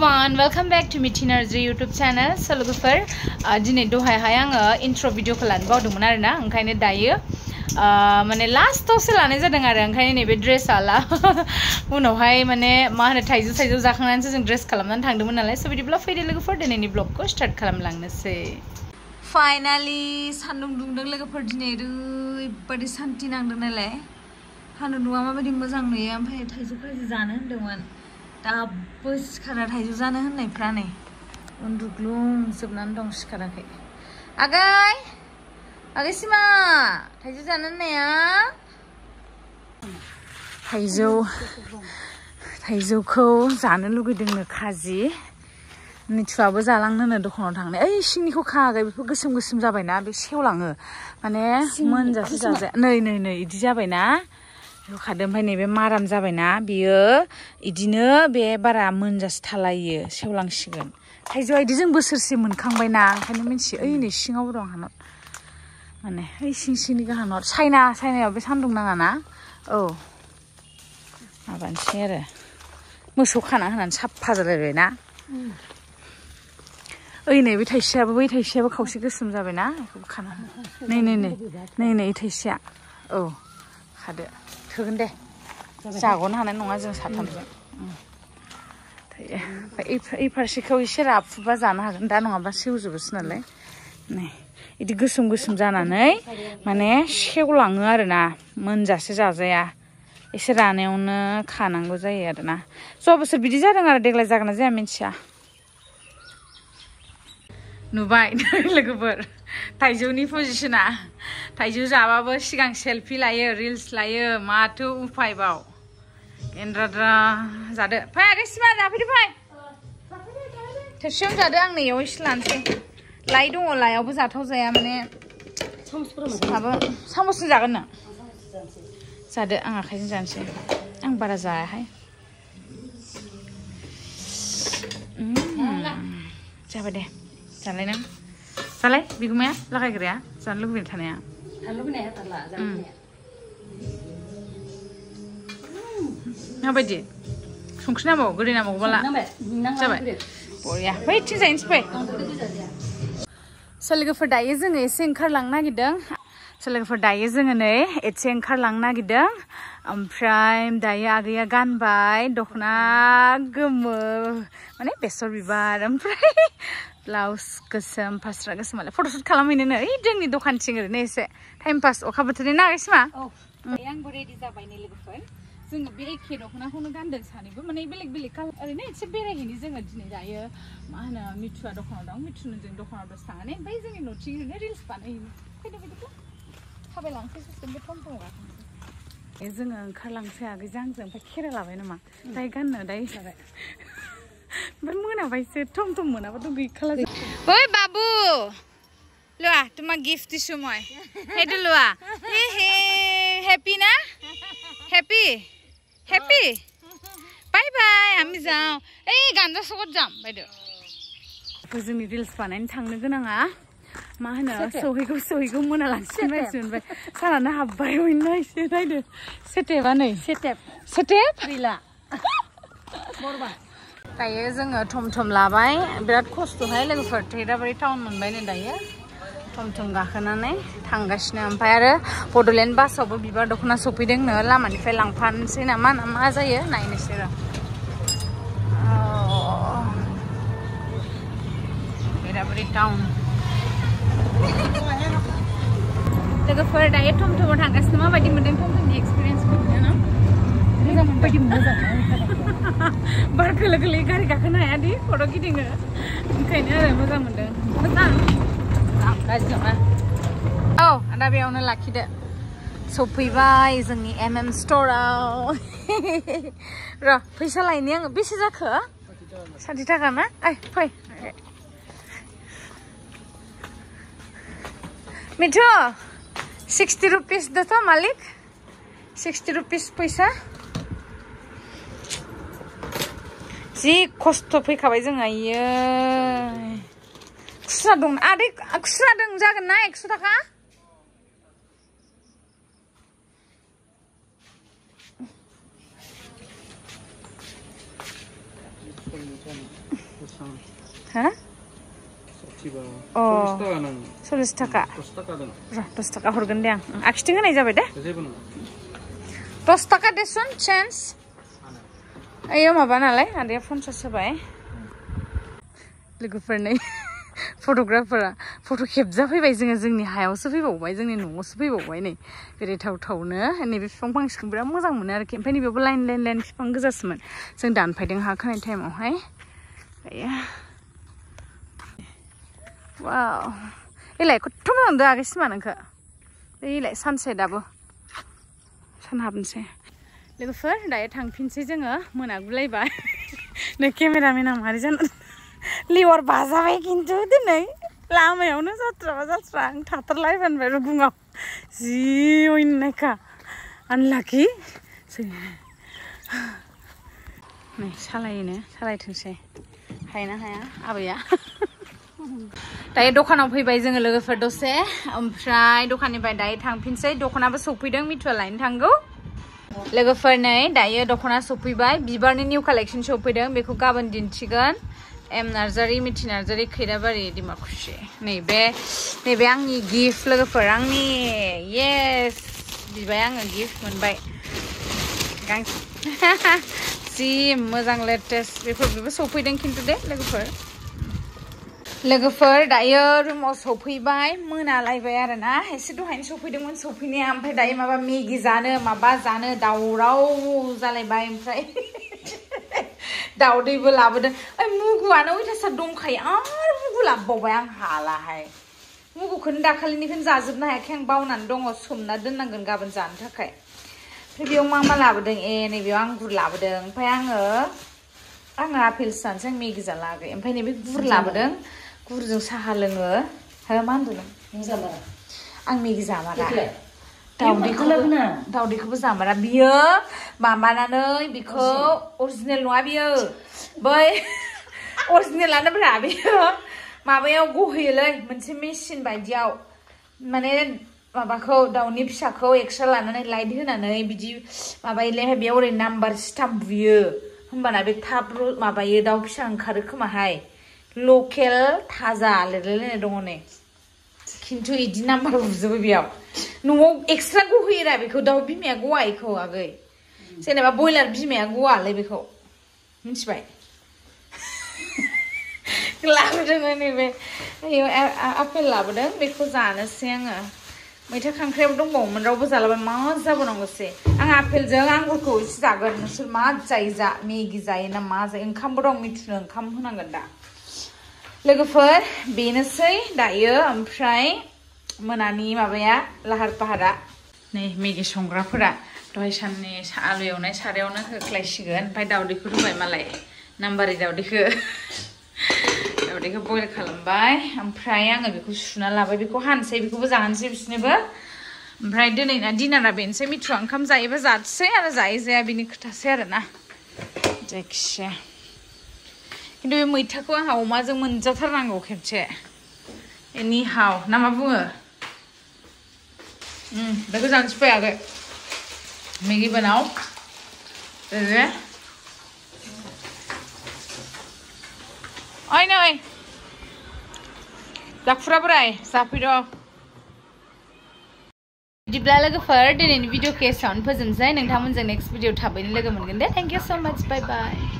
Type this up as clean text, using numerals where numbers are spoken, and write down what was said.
everyone, welcome back to Mithi Narzary YouTube channel. So lwgwfwr, दिनै दहायहाय आङो intro video खौ लानो बावदोंमोन आरोना, ओंखायनो दायो माने लास्टआवसो लानाय जादों आरो ओंखायनो नैबे ड्रेस आला उनावहाय माने मा होनो थाइजौ जाखांनानैसो जों ड्रेस खालामनानै थांदोंमोन नालाय सो बिदिब्ला फैदो लोगोफोर दिनैनि ब्लगखौ स्टार्ट खालामलांनोसै। फाइनाली सान्दुं दुंदों लोगोफोर दिनै ओरैबायदि सान्थि नांदों नालाय सान्दुं दुङा माबायदि मोजां नुयो ओमफ्राय थाइजौ खाजि जानो होनदोंमोन दाबो सिखारा थाइजौ जानो होननायफ्रा नै उन्दुग्लुंजोबनानै दं सिखाराखै। आगै सिमा थाइजौ जानो होननाया थाइजौखौ जानो लुगैदोंनो खाजि मिथुआबो जालांनोनो दखानाव थांनाय ओइ सिंनिखौ खागै बेफोर गोसोम गोसोम जाबायना बे सेवलाङो माने मोनजासे जाजाया नै इदि जाबायना खादो ओमफ्राय नैबे माराम जाबायना बियो इदिनो बे बारा मोनजासे थालायो सेवलांसिगोन थाइजौआ इदि जों बोसोरसे मोनखांबायना ओंखायनो मिथियो ओइ नै सिङावबो दं हानाव माने ओइ सिंनि गाहानाव सायनायाव बे सान्दुं नाङाना औ माबानोसै आरो मोसौ खाना होनानै साफा जालायबायना ओइ नै बे थाइसेयाबो बै थाइसेयाबो खावसे गोसोम जाबायना बेखौबो खाना नै थाइसेया औ खादो थोगोन दे जाग'नो हानाय नङा जों साथामजों ओइ फारसेखौ एसे राफुबा जानो हागोन दा नङाबा सेवजोबोसो नालाय नै इदि गोसोम जानानै माने सेवलाङो आरोना मोनजासे जाजाया एसे रानायावनो खानांगौ जायो आरोना ज'आ बोसोर बिदि जादों आरो देग्लाय जागोन ना जाया मिथिया नुबाय लोगोफोर थाइजौनि पजिशना थाइजौ जाबाबो सिगां सेलफि लायो रिल्स लायो माथो उफायबाव एन्द्राद्रा जादो फै आगै सिमा जाफैदो फै थोरसियावनो जादो आं नैयाव एसे लानोसै लाइ दङ लाइयावबो जाथाव जाया माने माबा सामसजों जागोन नो जादो आं आखाइजों जानोसै आं बारा जायाहाय जाबाय दे जालाय नों जालाय बिगुमाया लागायग्राया जानो लुबैबाय थानाया माबायदि संख्रि नांबावो गोदै नांबावोबाला जाबाय बरिया फैथिं जाहैनोसै फै लोगोफोर दायो जोङो एसे ओंखारलांनो नागिरदों ओमफ्राय दायो आगैया गानबाय दख'ना गोमो माने बेसर बिबार ओमफ्राय ब्लाउस गोसोम फास्रा गोसोम मालाय फट'शुट खालामहैनोनो ओइ जोंनि दखानथिं ओरैनो एसे टाइम पास अखा बोथोरनि ना आगैसिमा आंबो रेडि जाबाय नै लोगोफोर जोङो बे एखे दख'नाखौनो गानदों सानैबो माने बेलेग कालार ओरैनो एसे बेरायहैनो जोङो दिनै दायो मा होनो मिथुआ दखानाव दं मिथुनो जों दखानाव दसे थांनानै ओमफ्राय जोंनि न'थिं ओरैनो रिल्स बानायहैनो फैदो बिदिब्ला थाबायलांसै ससेबो थम गाखोनोसै जोङो ओंखारलांसै आगैजों आंजों ओमफ्राय खेरा लाबाय नामा दायो गाननो दायो जाबाय ओमफ्राय मोनाबायसो थम मोनाबाथ' गैखाला ओइ बाबु लुआ তোমার গিফট দিছো মই হেটো লুয়া হে হ্যাপি না হ্যাপি বাই আমি যাও এই গান্জা सकट जाम बायदो जोंनि रिल्स बानायनो थांनो गोनाङा मा होनो सहैगौ मोनालांसिगोन बायसिगोन सानानो हाबबाय वइना एसे नायदो सेटेपा नै सेटेप गैला बरबा दायो जोङो थम लाबाय बिराद खस्थ'हाय लोगोफोर थैराबारि टाउन मोनबाय नै दायो थम गाखोनानै थांगासिनो ओमफ्राय आरो बड'लेण्ड बासावबो बिबार दख'ना सफैदोंनो लामानिफ्राय लांफानोसै ना मा जायो नायनोसै र' थैराबारि टाउन लोगोफोर दायो थमआव थांगासिनो माबायदि मोनदों थमनि एक्सपिरियेन्सखौ ना मोजां बार खोलो गारि गाखोनो हाया दि खर' गिदिङो ओंखायनो आरो मोजां मोनदों मोजां गाज्रि नङा औ आदा बेयावनो लाखिदो सफैबाय जोंनि स्ट'राव र' फैसा लायनि आङो बेसे जाखो 60 थाखा ना फै मिठु 60 रुपिस दो तो मालिक 60 रुपिस पैसा जि खस्थ' फैखाबाय जोङो आयै खुस्रा दं आदै खुस्रा दं जागोन ना 100 थाखा Ha? Oh, 40 taka. 10 taka hurgan deh. Aksting kan aja beda? 10 taka desun chance. Ayo maba nalai, ada ya phone sesuai. Lwgwfwr nih. Photographer photo खेबजाफैबाय जोंनि हायावसो फैबावबाय जोंनि न'आवसो फैबावबाय नै बेरायथावथावनो नैबे बिफां फांसेखौ बिराद मोजां मोनो आरोखि ओमफ्राय नैबेयावबो लाइन बिफां गोजासोमोन जों दानफायदों हा खोनाय टाइमावहाय दायो वाव एलाय खथ' मोजां नुदों आगै सिमा नोंखौ एलाय सानसेटआबो सान हाबनोसै लोगोफोर दायो थांफिनसै जोङो मोनागुलायबाय नै केमेरामेना मारै जानो लिवार बाजाबाय खिन्थु दिनै लामायावनो जात्रा आं थाथारलायबाय रुगुङाव जि अयनायखा आनलाखि नै सालायथोंसै हायोना हाया आबैया दायो दखानाव फैबाय जोङो लोगोफोर दसे ओमफ्राय दखाननिफ्राय दायो थांफिनसै दखनाबो सफैदों मिथुआ लायनो थांगौ लोगोफोर नै दायो दखना सफैबाय बिबारनि निउ कालेक्सन सफैदों बेखौ गाबोन दिन्थिगोन नार्जारी मिथि नार्जारी खैराबारि डिमाकुसि नैबे आंनि गिफ्ट लोगोफोर आंनि येस बिबाय आङो गिफ्ट मोनबाय गांसे जि मोजां लेटेस्ट बेफोरबो सफैदों खिन्थु दे लोगोफोर दायो रुमाव सफैबाय मोनालायबाय आरोना एसे दहायनो सफैदोंमोन सफैनाया ओमफ्राय दायो माबा मेगि जानो माबा जानो दावराव जालायबाय ओमफ्राय दावदैबो लाबोदों ओइ मुगुआनो अयथासार दंखायो आरो मुगु लाबोबावबाय आं हालाहाय मुगुखौनो दाखालिनिखौनो जाजोबनो हायाखै आं बावनानै दङ सोमना दोननांगोन गाबोन जानो थाखाय ओमफ्राय बेयाव मा लाबोदों नैबेयाव आंगुर लाबोदों ओमफ्राय आङो आपेल जानोसै आं मेगि जालागै ओमफ्राय नैबे गुर लाबोदों गुरजों साहा लोङो हो मा होनदों नों आं मेगि जामारा दावदैखौबो जामारा बियो माबानानै बिखौ अरिजिनेल नङा बियो बै अरिजिनेलानो ब्रा बियो माबायाव गहोयोलै मोनसे मेचिन बायदियाव माने माबाखौ दाउनि फिसाखौ एक्सट्रा लानानै लाइट होनानै बिदि माबायोलै बेयाव ओरै नाम्बार स्टाम्प बुयो होमबाना बे थाब माबायो दाउ फिसा ओंखारो खोमाहाय लकेल थाजा लिरलायलायनाय दङ नै खिन्थु इदि नाम्बार बुजोबो बेयाव न'आव एक्सट्रा गहोयोरा बेखौ दाउ बिमाया गवा इखौ आगै जेनेबा बयलार बिमाया गवालै बेखौ मिथिबाय लाबोदों नैबे आपेल लाबोदों बेखौ जानोसै आङो मैथा खांख्रायाबो दंबावोमोन रावबो जालाबाय मा जाबावनांगौसै आं आपेलजों आंगुरखौ एसे जागोन नोंसोर मा जायो जा मेगि जायो ना मा जायो ओंखामबो दं मिथुनो ओंखाम होनांगोन दा लोगोफोर बेनोसै दायो ओमफ्राय मोनानि माबाया लाहार फाहारा नै मेगि संग्राफोरा दहाय साननि आलु एवनाय सारायावनो होख्लायसिगोन ओमफ्राय दावदैखौ रुबाय मालाय नाम्बारि दावदैखौ बयल खालामबाय ओमफ्राय आङो बेखौ सुना लाबाय बेखौ हानसै बेखौबो जाहोनसै बिसोरनोबो ओमफ्राय दिनैना डिनारा बेनोसै मिथुआ ओंखाम जायोबा जासै आरो जाया बिनि खोथासै आरोना जायखिजाया खिन्थु बे मैथाखौ आंहा अमाजों मोनजाथारनांगौ खेबसे एनि हाव ना मा बुङो बेखौ जानोसै फै आगै मेगि बनाओ ओइ नै जाफुरा बोराय जाफैद' बिदिब्ला लोगोफोर दिनैनि भिडिअखौ एसेयावनो फोजोबनोसै नोंथांमोनजों नेक्स्ट भिडिअ थाबैनो लोगो मोनगोन दे थेंक इउ सो माच बाय बाय